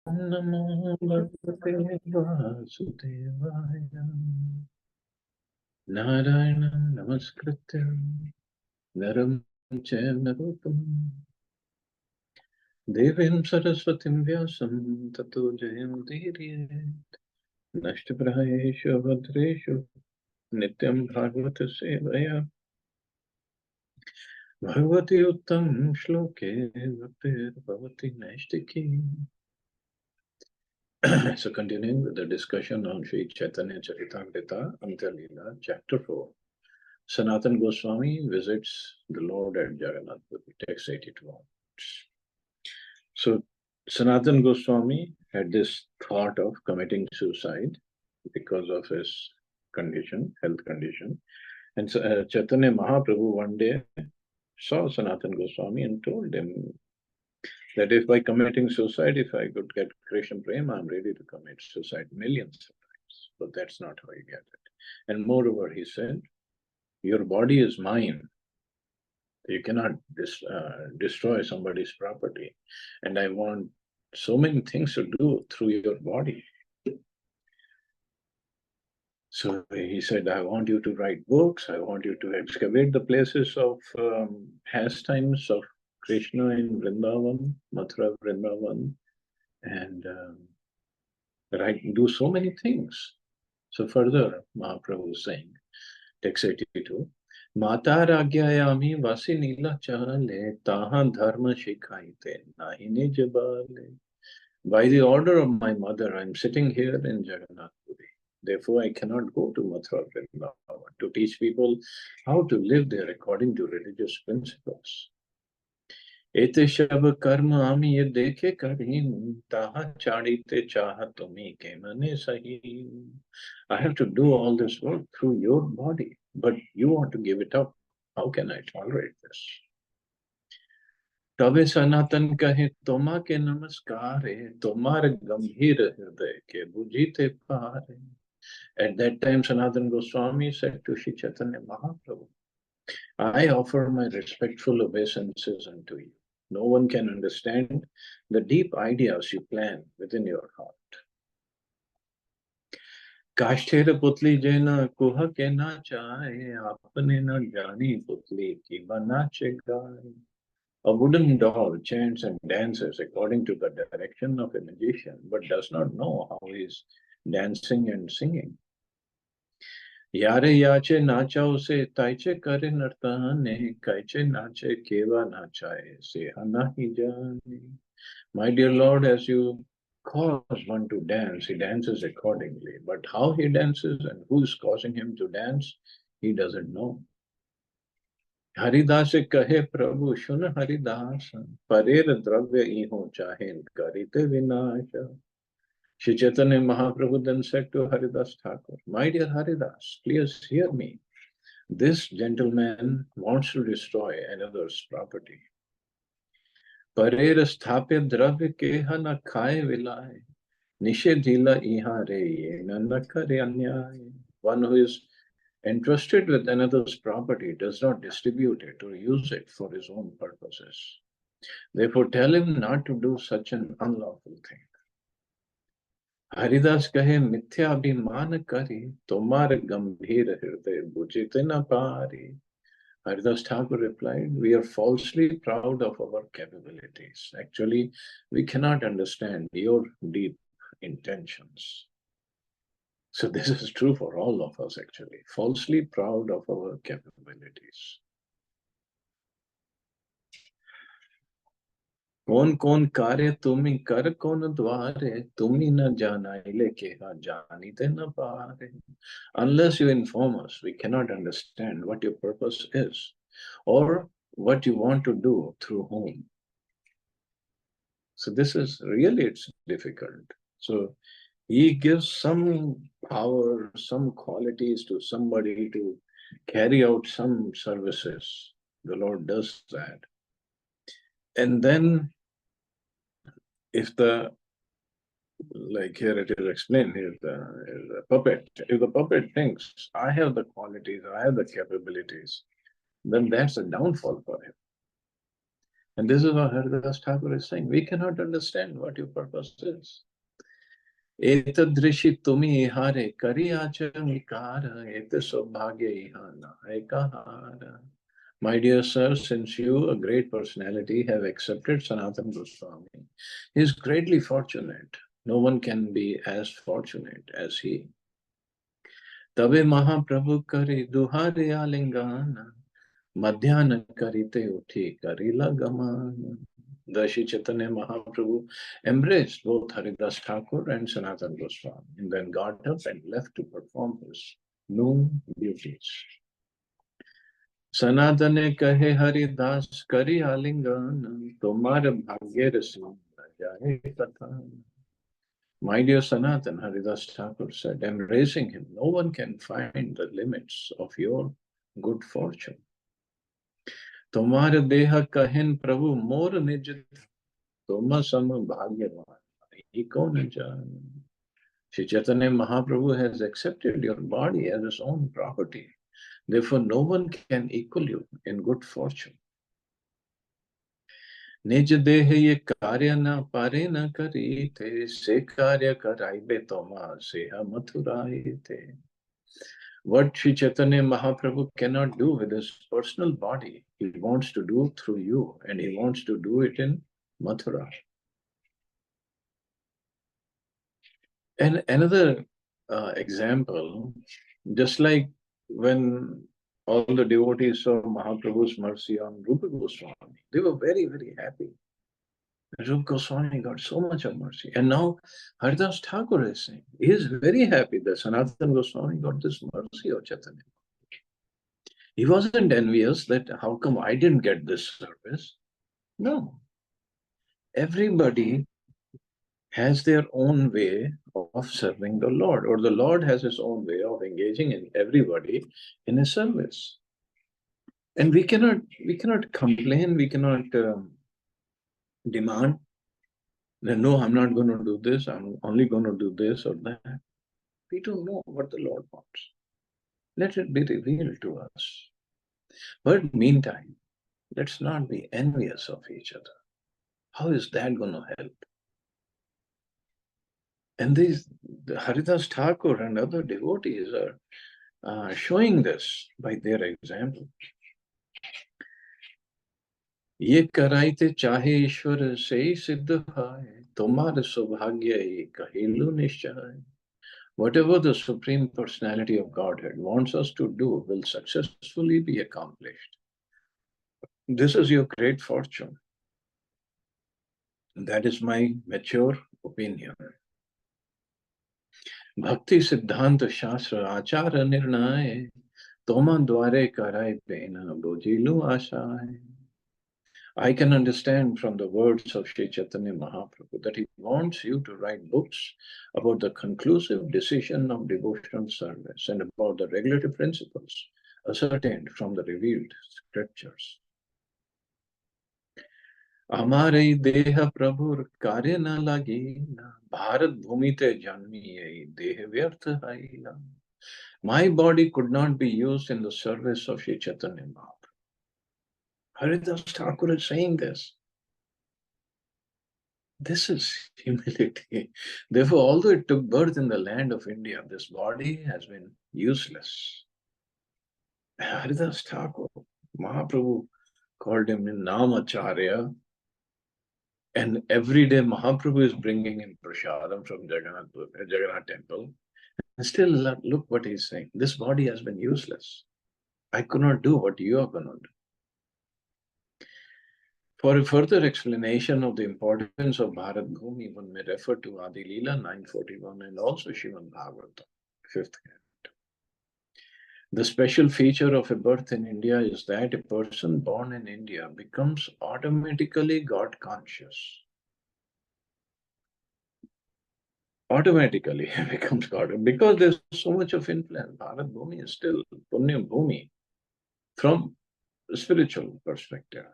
नमो भगवते वासुदेवाय नारायणं नमस्कृत्य नरं चैव नरोत्तमं देवीं सरस्वतीं व्यासं ततो जयमुदीरयेत् नष्टप्रायेषु भद्रेषु नित्यं भागवत सेवया भगवती उत्तम श्लोके भक्तिर्भवति नैष्टिकी. So continuing with the discussion on Sri Chaitanya Charitamrita, Antya Lila, Chapter 4. Sanatan Goswami visits the Lord at Jagannath Puri, text 82. So Sanatan Goswami had this thought of committing suicide because of his condition, health condition. And Chaitanya Mahaprabhu one day saw Sanatan Goswami and told him that if by committing suicide, if I could get Krishna Prema, I'm ready to commit suicide millions of times. But that's not how you get it. And moreover, he said, your body is mine. You cannot destroy somebody's property. And I want so many things to do through your body. So he said, I want you to write books. I want you to excavate the places of pastimes of Krishna in Vrindavan, Mathura Vrindavan, and do so many things. So further, Mahaprabhu is saying, text 82, Mata Ragyayami Vasi Nila Chale Taha Dharma Shikhaite Nahine Jabale. By the order of my mother, I'm sitting here in Jagannath Puri. Therefore, I cannot go to Mathura Vrindavan to teach people how to live there according to religious principles. एते शब कर्म आमी ये देखे करी ताहा चाड़ीते चाह तुम्ही के मने सही. I have to do all this work through your body, but you want to give it up. How can I tolerate this? तबे सनातन कहे तोमा के नमस्कार तोमार गंभीर हृदय के बुझीते पारे. At that time, Sanatan Goswami said to Shri Chaitanya Mahaprabhu, I offer my respectful obeisances unto you. No one can understand the deep ideas you plan within your heart. काष्ठेर पुतली जेना कुह के ना चाहे आपने न जानी पुतली की बनाचे गाए. A wooden doll chants and dances according to the direction of a magician, but does not know how he is dancing and singing. यारे याचे नाचाओ से ताइचे करे नर्तने काइचे नाचे केवा नाचाए से हना ही जाने. My dear Lord, as you cause one to dance, he dances accordingly. But how he dances and who is causing him to dance, he doesn't know. Haridas कहे प्रभु सुन हरिदास परेर द्रव्य इहो चाहे करिते विनाश. Shri Chaitanya Mahaprabhu then said to Haridas Thakur, my dear Haridas, please hear me. This gentleman wants to destroy another's property. Parer sthapya dravya keha na khaye vilaye. Nishedhila iha re na kare anyay. One who is entrusted with another's property does not distribute it or use it for his own purposes. Therefore, tell him not to do such an unlawful thing. Haridas कहे मिथ्याभिमान करी तुम्हारे गंभीर हृदय बुझिते न पारी. Haridas Thakur replied, we are falsely proud of our capabilities. Actually, we cannot understand your deep intentions. So this is true for all of us, actually. Falsely proud of our capabilities. कौन कौन कार्य तुम्ही कर कौन द्वारे तुम्ही न जानाइले केहा जानीते न पारे. Unless you inform us, we cannot understand what your purpose is or what you want to do through whom. So this is really, it's difficult. So he gives some power, some qualities to somebody to carry out some services. The Lord does that. And then if the, like here it is explained, here the puppet, if the puppet thinks, I have the qualities, I have the capabilities, then that's a downfall for him. And this is what Haridas Thakur is saying. We cannot understand what your purpose is. Etadrishi tumi hare kari achamikara et saubhagya ihana ekahara. My dear sir, since you, a great personality, have accepted Sanatana Goswami, he is greatly fortunate. No one can be as fortunate as he. Tabe Mahaprabhu kari duhare alingana, madhyana karite uthi karila gamana. The Shri Chaitanya Mahaprabhu embraced both Haridas Thakur and Sanatana Goswami, and then got up and left to perform his noon duties. Sanatane kahe Haridas kari alingana, tomar bhagya rasin jaye katha. My dear Sanatan, Haridas Thakur said, embracing him, no one can find the limits of your good fortune. Tomar deha kahin Prabhu mor nij toma sam bhagyavan. Shri Chaitanya Mahaprabhu has accepted your body as his own property. Therefore, no one can equal you in good fortune. निज देह ये कार्य न पारे न करी थे से कार्य कराइबे तोमा से मथुराए थे. What Sri Chaitanya Mahaprabhu cannot do with his personal body, he wants to do through you, and he wants to do it in Mathura. And another example, just like when all the devotees saw Mahaprabhu's mercy on Rupa Goswami, they were very, very happy. Rupa Goswami got so much of mercy. And now Haridas Thakur is saying, he is very happy that Sanatana Goswami got this mercy of Chaitanya. He wasn't envious that how come I didn't get this service. No. Everybody has their own way of serving the Lord, or the Lord has his own way of engaging in everybody in his service. And we cannot complain, we cannot demand that, no, I'm not going to do this, I'm only going to do this or that. We don't know what the Lord wants. Let it be revealed to us. But meantime, let's not be envious of each other. How is that going to help? And the Haridas Thakur and other devotees are showing this by their example. ये कराइते चाहे ईश्वर से ही सिद्ध है तुम्हारे सौभाग्य ही कहिलु निश्चय. Whatever the Supreme Personality of Godhead wants us to do will successfully be accomplished. This is your great fortune. That is my mature opinion. Bhakti Siddhanta Shastra Achara Nirnay Toma Dware Karai Pena Bojilu Ashai. I can understand from the words of Sri Chaitanya Mahaprabhu that he wants you to write books about the conclusive decision of devotional service and about the regulatory principles ascertained from the revealed scriptures. Amare deha prabhur karya na lagi na Bharat bhumite janmi deha vyartha haila. My body could not be used in the service of Sri Chaitanya Mahaprabhu. Haridas Thakur is saying this. This is humility. Therefore, although it took birth in the land of India, this body has been useless. Haridas Thakur, Mahaprabhu called him Namacharya, and every day Mahaprabhu is bringing him prasadam from Jagannath temple. And still, look what he's saying. This body has been useless. I could not do what you are going to do. For a further explanation of the importance of Bharat Bhumi, one may refer to Adi Lila 941 and also Srimad Bhagavatam, 5th canto. The special feature of a birth in India is that a person born in India becomes automatically God conscious. Automatically becomes God, because there's so much of influence. Bharat Bhumi is still Punya Bhumi from a spiritual perspective.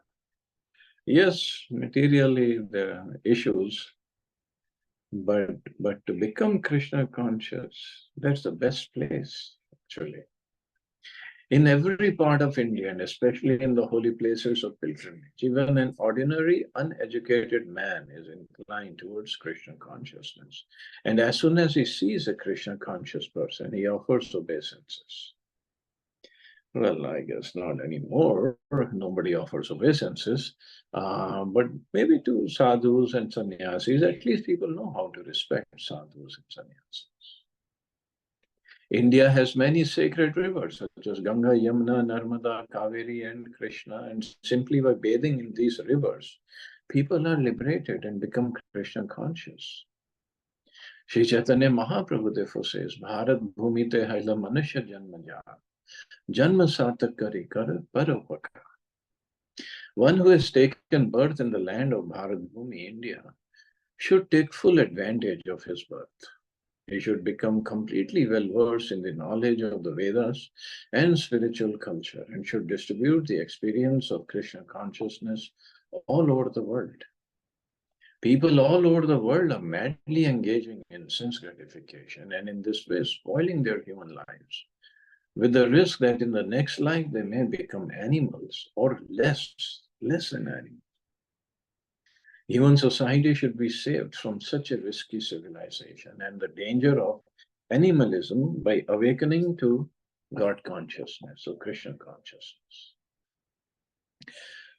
Yes, materially there are issues, but to become Krishna conscious, that's the best place, actually. In every part of India, and especially in the holy places of pilgrimage, even an ordinary, uneducated man is inclined towards Krishna consciousness. And as soon as he sees a Krishna conscious person, he offers obeisances. Well, I guess not anymore. Nobody offers obeisances. But maybe to sadhus and sannyasis, at least people know how to respect sadhus and sannyasis. India has many sacred rivers such as Ganga, Yamuna, Narmada, Kaveri, and Krishna. And simply by bathing in these rivers, people are liberated and become Krishna conscious. Sri Chaitanya Mahaprabhu therefore says, Bharat Bhumite Haila Manusya Janma Jar, Janma Sartak Kari Kar Paropaka. One who has taken birth in the land of Bharat Bhumi, India, should take full advantage of his birth. He should become completely well versed in the knowledge of the Vedas and spiritual culture and should distribute the experience of Krishna consciousness all over the world. People all over the world are madly engaging in sense gratification and in this way spoiling their human lives, with the risk that in the next life they may become animals or less than animals. Human society should be saved from such a risky civilization and the danger of animalism by awakening to God consciousness or Krishna consciousness.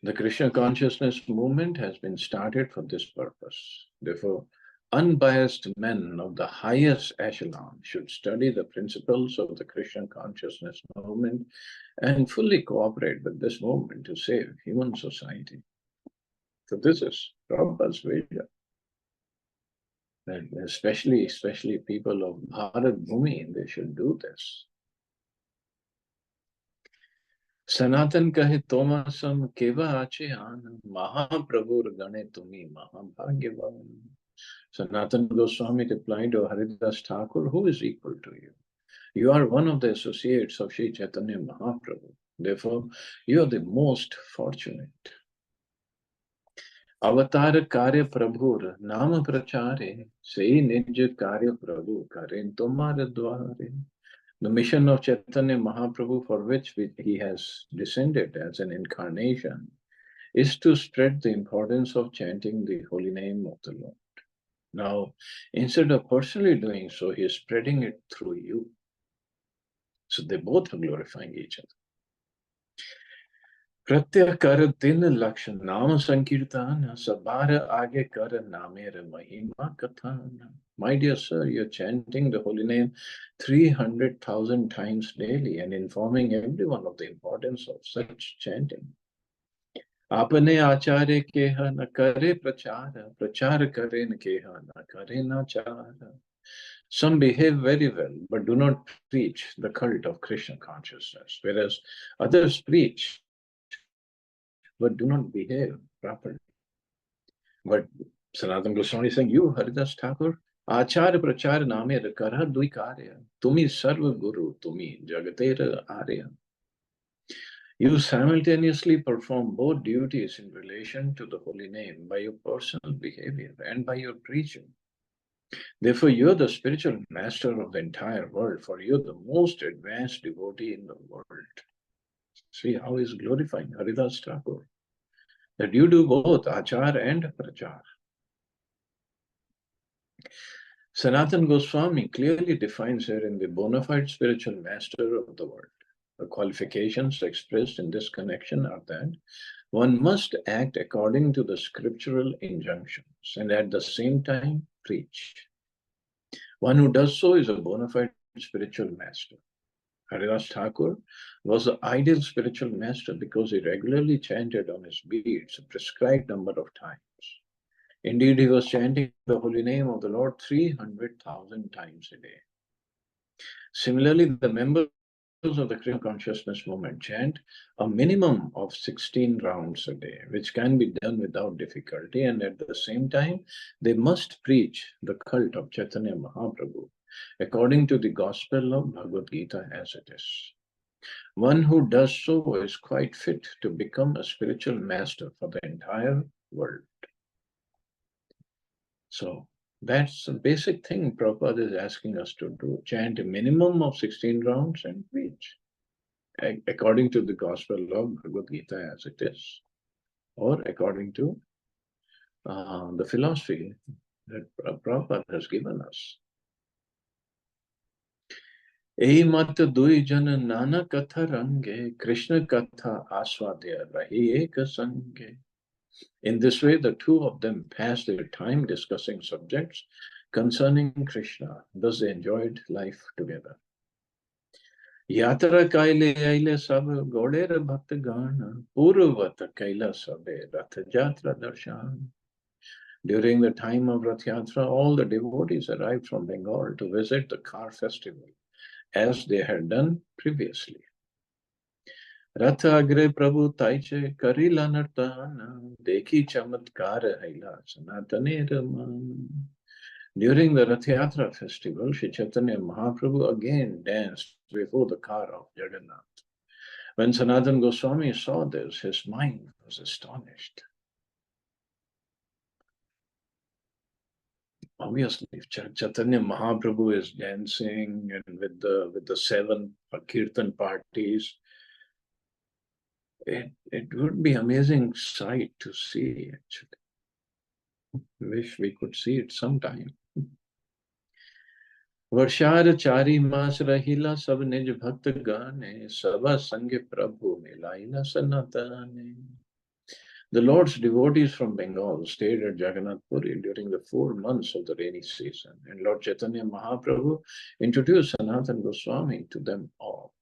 The Krishna consciousness movement has been started for this purpose. Therefore, unbiased men of the highest echelon should study the principles of the Krishna consciousness movement and fully cooperate with this movement to save human society. So this is Prabhupada's vision. And especially people of Bharat Bhumi, they should do this. Sanatan kahe Tomasam keva ache an Mahaprabhur gane tumi Mahabhagyavan. Sanatan Goswami replied to Haridas Thakur, who is equal to you? You are one of the associates of Sri Chaitanya Mahaprabhu. Therefore, you are the most fortunate. अवतार कार्य प्रभुर नाम प्रचारे से निज कार्य प्रभु करें तुम्हारे द्वारे. The mission of Chaitanya Mahaprabhu, for which he has descended as an incarnation, is to spread the importance of chanting the holy name of the Lord. Now, instead of personally doing so, he is spreading it through you. So they both are glorifying each other. प्रत्यय कर दिन लक्ष्य नाम संकीर्तन सबार आगे कर नामेर महिमा कथन. My dear sir, you're chanting the holy name 300,000 times daily and informing everyone of the importance of such chanting. आपने आचार्य केह न करे प्रचार प्रचार करे न केह न करे नाचार. Some behave very well but do not preach the cult of Krishna consciousness, whereas others preach but do not behave properly. But Sanatana Goswami is saying, you, Haridas Thakur, Achar Prachar Name Kara Duikarya, Tumi Sarva Guru, Tumi Jagatera Arya. You simultaneously perform both duties in relation to the holy name by your personal behavior and by your preaching. Therefore, you're the spiritual master of the entire world, for you're the most advanced devotee in the world. See how he's glorifying Haridas Thakur, that you do both achar and prachar. Sanatan Goswami clearly defines her in the bona fide spiritual master of the world. The qualifications expressed in this connection are that one must act according to the scriptural injunctions and at the same time preach. One who does so is a bona fide spiritual master. Haridas Thakur was the ideal spiritual master because he regularly chanted on his beads a prescribed number of times. Indeed, he was chanting the holy name of the Lord 300,000 times a day. Similarly, the members of the Krishna consciousness movement chant a minimum of 16 rounds a day, which can be done without difficulty, and at the same time, they must preach the cult of Chaitanya Mahaprabhu according to the gospel of Bhagavad Gita as it is. One who does so is quite fit to become a spiritual master for the entire world. So that's the basic thing Prabhupada is asking us to do. Chant a minimum of 16 rounds and preach. according to the Gospel of Bhagavad Gita as it is, or according to the philosophy that Prabhupada has given us. Ei mat dui jan nana katha range, Krishna katha aswadya rahi ek sange. In this way, the two of them passed their time discussing subjects concerning Krishna. Thus they enjoyed life together. Yatra kaile aile sab goder bhakt gana, purvat kaila sabe rath jatra darshan. During the time of Rath Yatra, all the devotees arrived from Bengal to visit the car festival, as they had done previously. Rath agre Prabhu taiche karila nartana, dekhi chamatkar haila sanatane raman. During the Rath Yatra festival, Sri Chaitanya Mahaprabhu again danced before the car of Jagannath. When Sanatana Goswami saw this, his mind was astonished. Obviously, if Chaitanya Mahaprabhu is dancing and with the 7 kirtan parties, it would be amazing sight to see. Actually, wish we could see it sometime. वर्षार चारी मास रहिला सब निज भक्त गाने सभा संग प्रभु मिलाइला सनातने. The Lord's devotees from Bengal stayed at Jagannath Puri during the 4 months of the rainy season, and Lord Chaitanya Mahaprabhu introduced Sanatana Goswami to them all.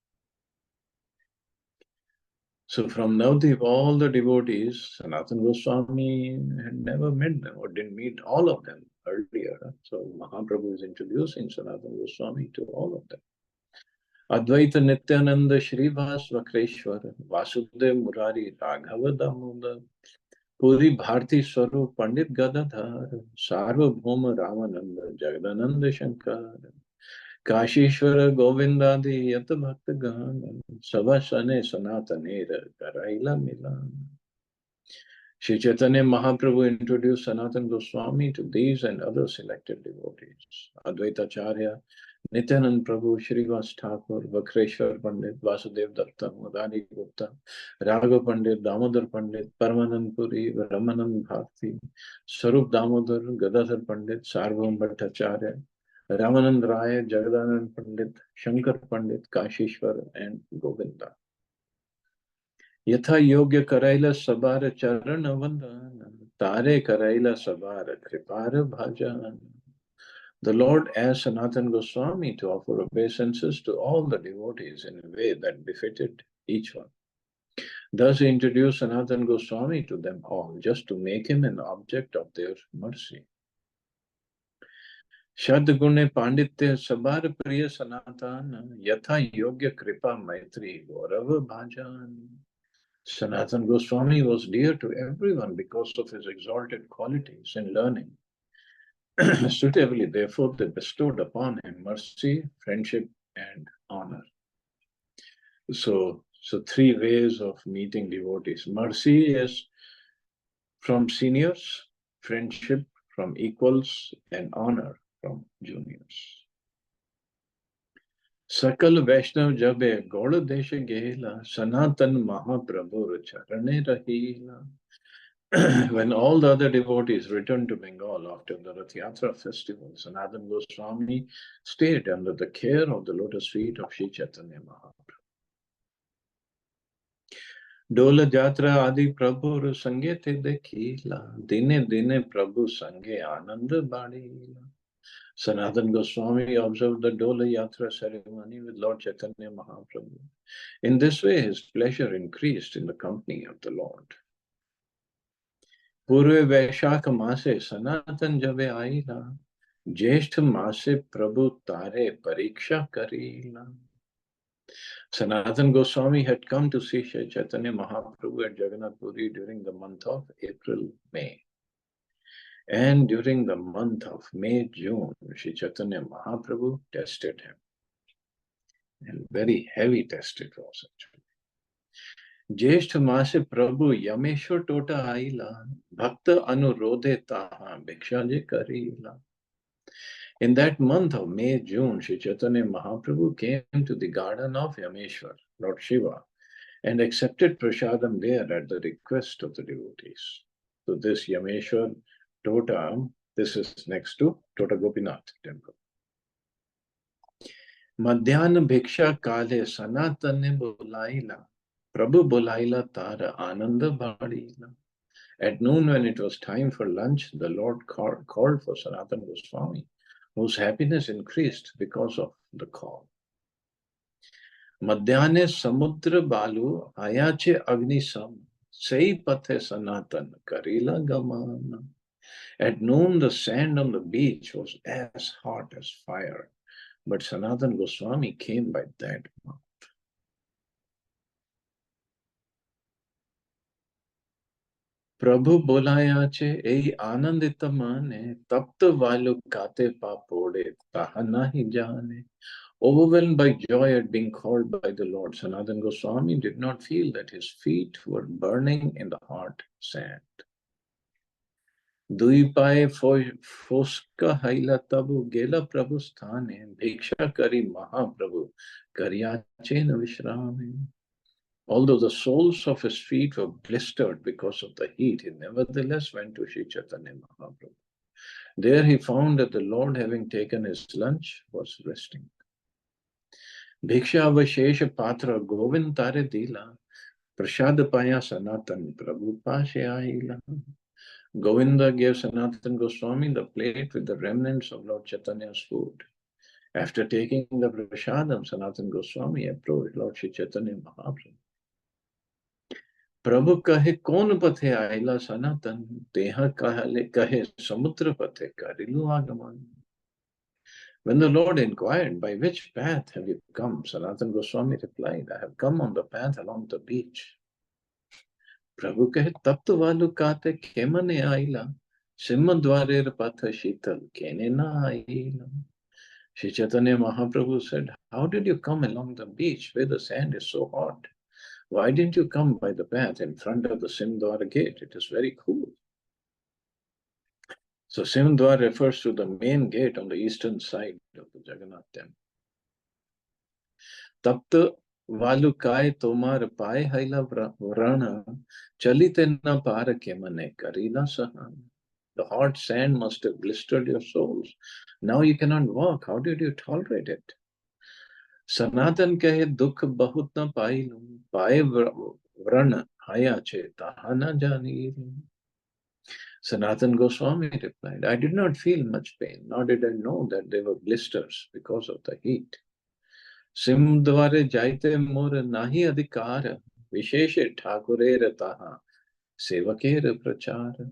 So from Navdeep, all the devotees, Sanatana Goswami had never met them or didn't meet all of them earlier. So Mahaprabhu is introducing Sanatana Goswami to all of them. Advaita Nityananda Shrivas Vakreshwar Vasudev Murari Raghava Damodar Puri Bharti Swarup Pandit Gadadhar Sarvabhauma Ramananda Jagadananda Shankar Kashishwara Govindadi Yat Bhakta Gana Savasane Sanatanera Karaila Milan. Sri Chaitanya Mahaprabhu introduced Sanatana Goswami to these and other selected devotees. Advaita Acharya, Nityanand Prabhu, Shrivas Thakur, Vakreshwar Pandit, Vasudev Datta, Murari Gupta, Raghav Pandit, Damodar Pandit, Paramanand Puri, Ramanand Bharti, Sarup Damodar, Gadadhar Pandit, Sarvam Bhattacharya, Ramanand Rai, Jagadanand Pandit, Shankar Pandit, Kashishwar, and Govinda. Yatha Yogya Karaila Sabara Charana Vandana, Tare Karaila Sabara Kripara Bhajan. The Lord asked Sanatana Goswami to offer obeisances to all the devotees in a way that befitted each one. Thus he introduced Sanatana Goswami to them all, just to make him an object of their mercy. Shadgune Panditya Sabar Priya Sanatana, Yatha Yogya Kripa Maitri Gaurava Bhajan. Sanatana Goswami was dear to everyone because of his exalted qualities in learning. Suitably, therefore, they bestowed upon him mercy, friendship, and honor. So 3 ways of meeting devotees. Mercy is from seniors, friendship from equals, and honor from juniors. Sakal Vaishnav Jabe Goda Desha Gehla Sanatan Mahaprabhu Charane Rahila. When all the other devotees returned to Bengal after the Rath Yatra festival, Sanatana Goswami stayed under the care of the lotus feet of Sri Chaitanya Mahaprabhu. Dola Jatra Adi Prabhu Sange Te Dekhila, Dine Dine Prabhu Sange Ananda Badila. Sanatana Goswami observed the Dola Yatra ceremony with Lord Chaitanya Mahaprabhu. In this way, his pleasure increased in the company of the Lord. Purve Vaishakh Mase Sanatan Jabe Aila, Jeshth Mase Prabhu Tare Pariksha Karila. Sanatana Goswami had come to see Sri Chaitanya Mahaprabhu at Jagannath Puri during the month of April-May. And during the month of May-June, Sri Chaitanya Mahaprabhu tested him. And very heavy test it was actually. Jeshth Mase Prabhu Yameshwar Tota Aila, Bhakta Anurodhe Taha Bhikshaje Karila. In that month of May-June, Sri Chaitanya Mahaprabhu came to the garden of Yameshwar Lord Shiva, and accepted prasadam there at the request of the devotees. So this Yameshwar Tota, this is next to Tota Gopinath temple. Madhyana Bhiksha Kale Sanatan ne Bulaila. Prabhu Bulaila Tara Ananda Bhadila. At noon, when it was time for lunch, the Lord called for Sanatana Goswami, whose happiness increased because of the call. Madhyane Samudra Balu Ayache Agni Sam Sei Pathe Sanatan Karila Gamana. At noon, the sand on the beach was as hot as fire, but Sanatan Goswami came by that mouth. Prabhu bolayache ei anandita mane tapta valu kate papode taha nahi jane. Overwhelmed by joy at being called by the Lord, Sanatan Goswami did not feel that his feet were burning in the hot sand. Dui pae foska haila tabu gela prabhu sthane bhiksha kari mahaprabhu karyache na vishrame. Although the soles of his feet were blistered because of the heat, he nevertheless went to Sri Chaitanya Mahaprabhu. There he found that the Lord, having taken his lunch, was resting. Bhiksha Avashesha Patra Govind Tare Dila Prashad Paya Sanatan Prabhu Pashe Aila. Govinda gave Sanatan Goswami the plate with the remnants of Lord Chaitanya's food. After taking the prasadam, Sanatan Goswami approached Lord Sri Chaitanya Mahaprabhu. प्रभु कहे कौन पथे आइला सनातन देह कहे समुद्र पथे करिलु आगमन. When the Lord inquired, by which path have you come? Sanatan Goswami replied, I have come on the path along the beach. Prabhu कहे तब तो वालु काते केमने आइला सिम्ह द्वारेर पथ शीतल केने ना आइला. Shri Chaitanya Mahaprabhu said, how did you come along the beach where the sand is so hot? Why didn't you come by the path in front of the Simdwara gate? It is very cool. So Simdwara refers to the main gate on the eastern side of the Jagannath temple. Tapta Valukai Tomar Pai Haila Vrana Chalite na para kemane karila sahan. The hot sand must have blistered your soles. Now you cannot walk. How did you tolerate it? Sanatan kahe dukh bahut na pailu pae vrana haya che tahana jani. Sanatan Goswami replied, I did not feel much pain, nor did I know that they were blisters because of the heat. Simdware jaite mor nahi adhikar, visheshe thakurera taha, sevakera prachara.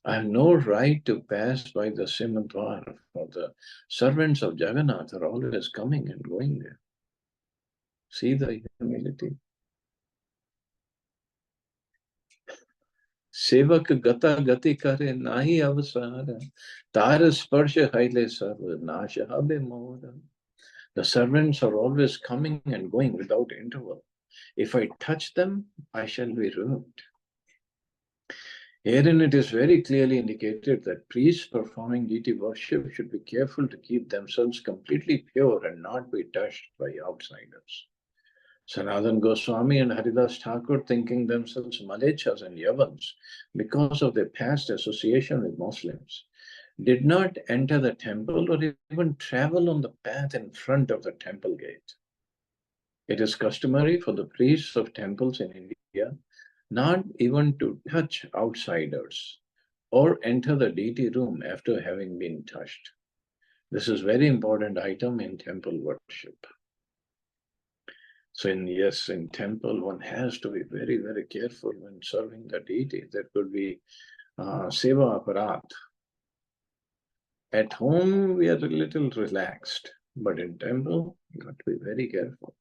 I have no right to pass by the Simdwar, for the servants of Jagannath are always coming and going there. See the humility. सेवक गता गति करे नाही अवसार तार स्पर्श हाइले सर्व नाश हबे मोर. The servants are always coming and going without interval. If I touch them, I shall be ruined. Herein it is very clearly indicated that priests performing deity worship should be careful to keep themselves completely pure and not be touched by outsiders. Sanatan Goswami and Haridas Thakur, thinking themselves Malechas and Yavans because of their past association with Muslims, did not enter the temple or even travel on the path in front of the temple gate. It is customary for the priests of temples in India not even to touch outsiders or enter the deity room after having been touched. This is a very important item in temple worship. So in temple, one has to be very, very careful when serving the deity. There could be seva aparat. At home, we are a little relaxed, but in temple, you have to be very careful.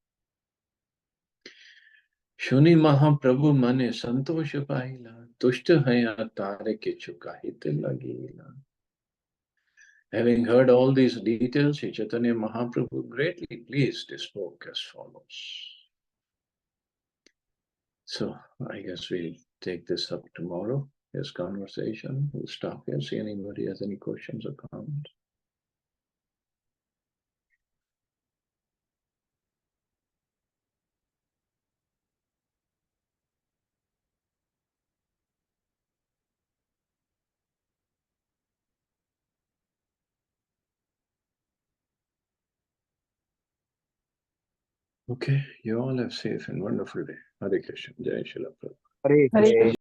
Shuni Mahaprabhu mane santosha paila, tushta haya tare kichu kahite lagila. Having heard all these details, Sri Chaitanya Mahaprabhu, greatly pleased, spoke as follows. So I guess we'll take this up tomorrow, this conversation. We'll stop here, see anybody has any questions or comments. Okay, you all have safe and wonderful day. Hare Krishna. Jai Shri Prabhupada. Hare Hare Krishna.